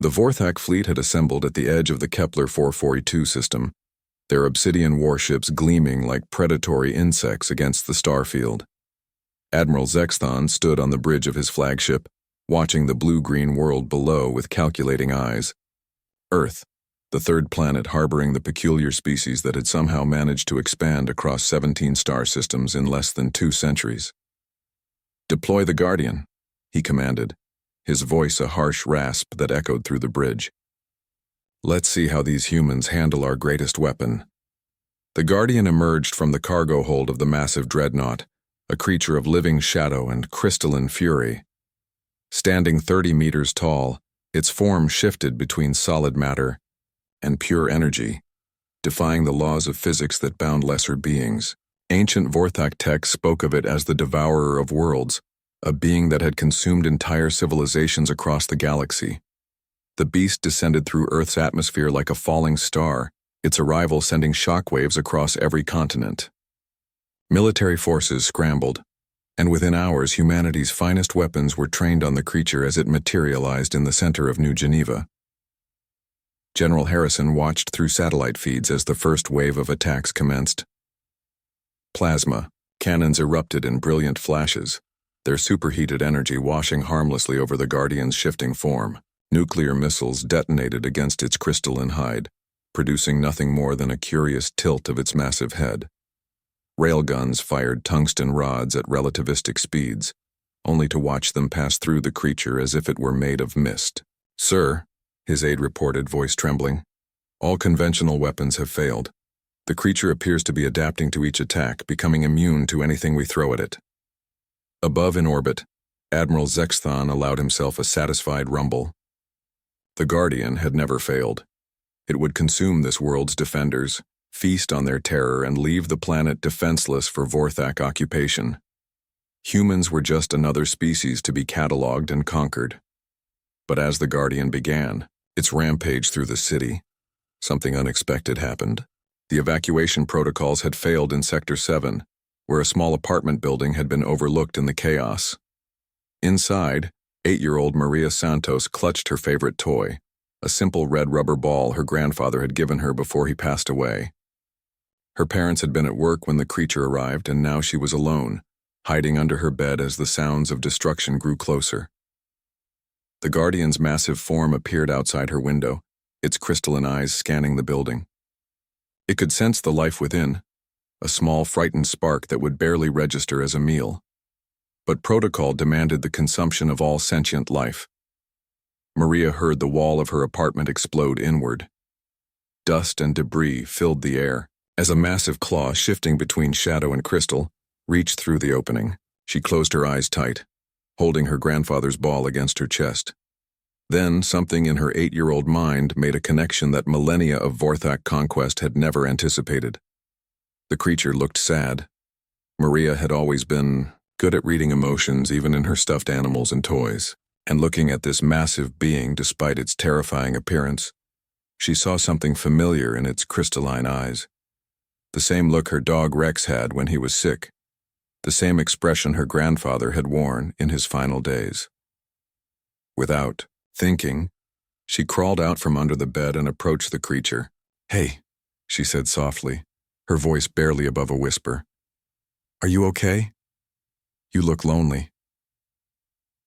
The Vorthak fleet had assembled at the edge of the Kepler 442 system, their obsidian warships gleaming like predatory insects against the starfield. Admiral Zexthon stood on the bridge of his flagship, watching the blue-green world below with calculating eyes. Earth, the third planet harboring the peculiar species that had somehow managed to expand across 17 star systems in less than 2 centuries. "Deploy the Guardian," he commanded, his voice a harsh rasp that echoed through the bridge. "Let's see how these humans handle our greatest weapon." The Guardian emerged from the cargo hold of the massive dreadnought, a creature of living shadow and crystalline fury. Standing 30 meters tall, its form shifted between solid matter and pure energy, defying the laws of physics that bound lesser beings. Ancient Vorthak tech spoke of it as the devourer of worlds, a being that had consumed entire civilizations across the galaxy. The beast descended through Earth's atmosphere like a falling star, its arrival sending shockwaves across every continent. Military forces scrambled, and within hours humanity's finest weapons were trained on the creature as it materialized in the center of New Geneva. General Harrison watched through satellite feeds as the first wave of attacks commenced. Plasma cannons erupted in brilliant flashes, their superheated energy washing harmlessly over the Guardian's shifting form. Nuclear missiles detonated against its crystalline hide, producing nothing more than a curious tilt of its massive head. Railguns fired tungsten rods at relativistic speeds, only to watch them pass through the creature as if it were made of mist. "Sir," his aide reported, voice trembling, "all conventional weapons have failed. The creature appears to be adapting to each attack, becoming immune to anything we throw at it." Above in orbit, Admiral Zexthon allowed himself a satisfied rumble. The Guardian had never failed. It would consume this world's defenders, feast on their terror, and leave the planet defenseless for Vorthak occupation. Humans were just another species to be catalogued and conquered. But as the Guardian began its rampage through the city, something unexpected happened. The evacuation protocols had failed in Sector 7, where a small apartment building had been overlooked in the chaos. Inside, 8-year-old Maria Santos clutched her favorite toy, a simple red rubber ball her grandfather had given her before he passed away. Her parents had been at work when the creature arrived, and now she was alone, hiding under her bed as the sounds of destruction grew closer. The Guardian's massive form appeared outside her window, its crystalline eyes scanning the building. It could sense the life within, a small frightened spark that would barely register as a meal. But protocol demanded the consumption of all sentient life. Maria heard the wall of her apartment explode inward. Dust and debris filled the air as a massive claw shifting between shadow and crystal reached through the opening. She closed her eyes tight, holding her grandfather's ball against her chest. Then something in her 8-year-old mind made a connection that millennia of Vorthak conquest had never anticipated. The creature looked sad. Maria had always been good at reading emotions even in her stuffed animals and toys, and looking at this massive being despite its terrifying appearance, she saw something familiar in its crystalline eyes. The same look her dog Rex had when he was sick, the same expression her grandfather had worn in his final days. Without thinking, she crawled out from under the bed and approached the creature. "Hey," she said softly, her voice barely above a whisper. "Are you okay? You look lonely."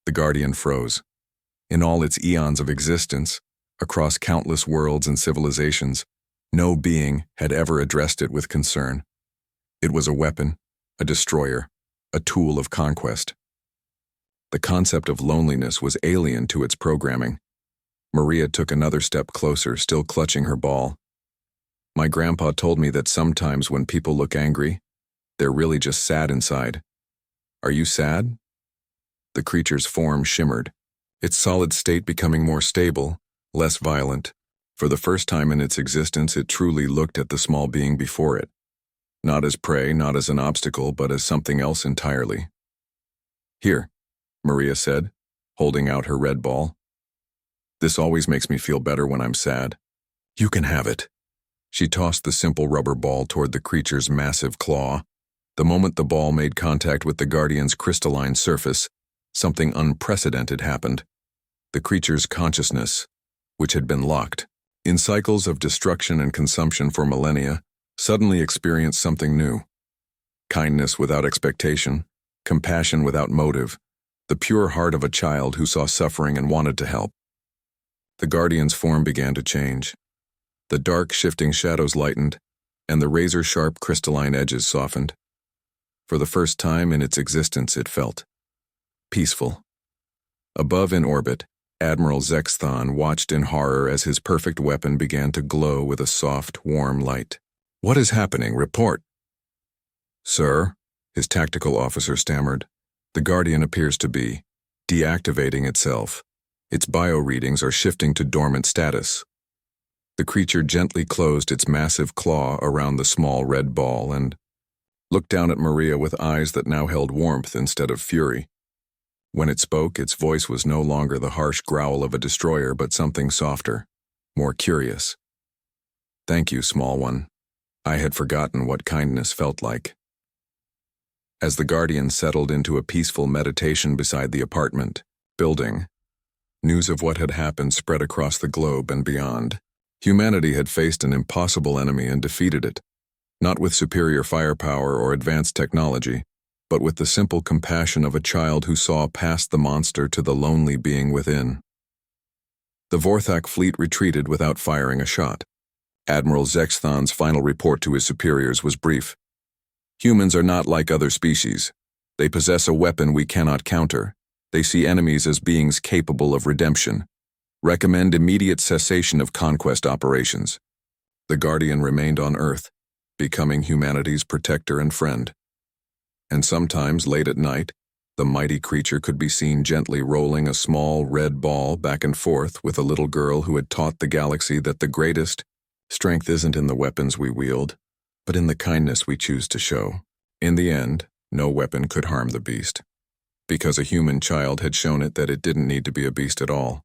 The Guardian froze. In all its eons of existence, across countless worlds and civilizations, no being had ever addressed it with concern. It was a weapon, a destroyer, a tool of conquest. The concept of loneliness was alien to its programming. Maria took another step closer, still clutching her ball. "My grandpa told me that sometimes when people look angry, they're really just sad inside. Are you sad?" The creature's form shimmered, its solid state becoming more stable, less violent. For the first time in its existence, it truly looked at the small being before it. Not as prey, not as an obstacle, but as something else entirely. "Here," Maria said, holding out her red ball. "This always makes me feel better when I'm sad. You can have it." She tossed the simple rubber ball toward the creature's massive claw. The moment the ball made contact with the Guardian's crystalline surface, something unprecedented happened. The creature's consciousness, which had been locked, in cycles of destruction and consumption for millennia, suddenly experienced something new. Kindness without expectation, compassion without motive, the pure heart of a child who saw suffering and wanted to help. The Guardian's form began to change. The dark, shifting shadows lightened, and the razor-sharp crystalline edges softened. For the first time in its existence it felt peaceful. Above in orbit, Admiral Zexthon watched in horror as his perfect weapon began to glow with a soft, warm light. "What is happening? Report." "Sir," his tactical officer stammered, "the Guardian appears to be deactivating itself. Its bio-readings are shifting to dormant status." The creature gently closed its massive claw around the small red ball and looked down at Maria with eyes that now held warmth instead of fury. When it spoke, its voice was no longer the harsh growl of a destroyer, but something softer, more curious. "Thank you, small one. I had forgotten what kindness felt like." As the Guardian settled into a peaceful meditation beside the apartment building, news of what had happened spread across the globe and beyond. Humanity had faced an impossible enemy and defeated it, not with superior firepower or advanced technology, but with the simple compassion of a child who saw past the monster to the lonely being within. The Vorthak fleet retreated without firing a shot. Admiral Zexthon's final report to his superiors was brief. "Humans are not like other species. They possess a weapon we cannot counter. They see enemies as beings capable of redemption. Recommend immediate cessation of conquest operations." The Guardian remained on Earth, becoming humanity's protector and friend. And sometimes, late at night, the mighty creature could be seen gently rolling a small red ball back and forth with a little girl who had taught the galaxy that the greatest strength isn't in the weapons we wield, but in the kindness we choose to show. In the end, no weapon could harm the beast, because a human child had shown it that it didn't need to be a beast at all.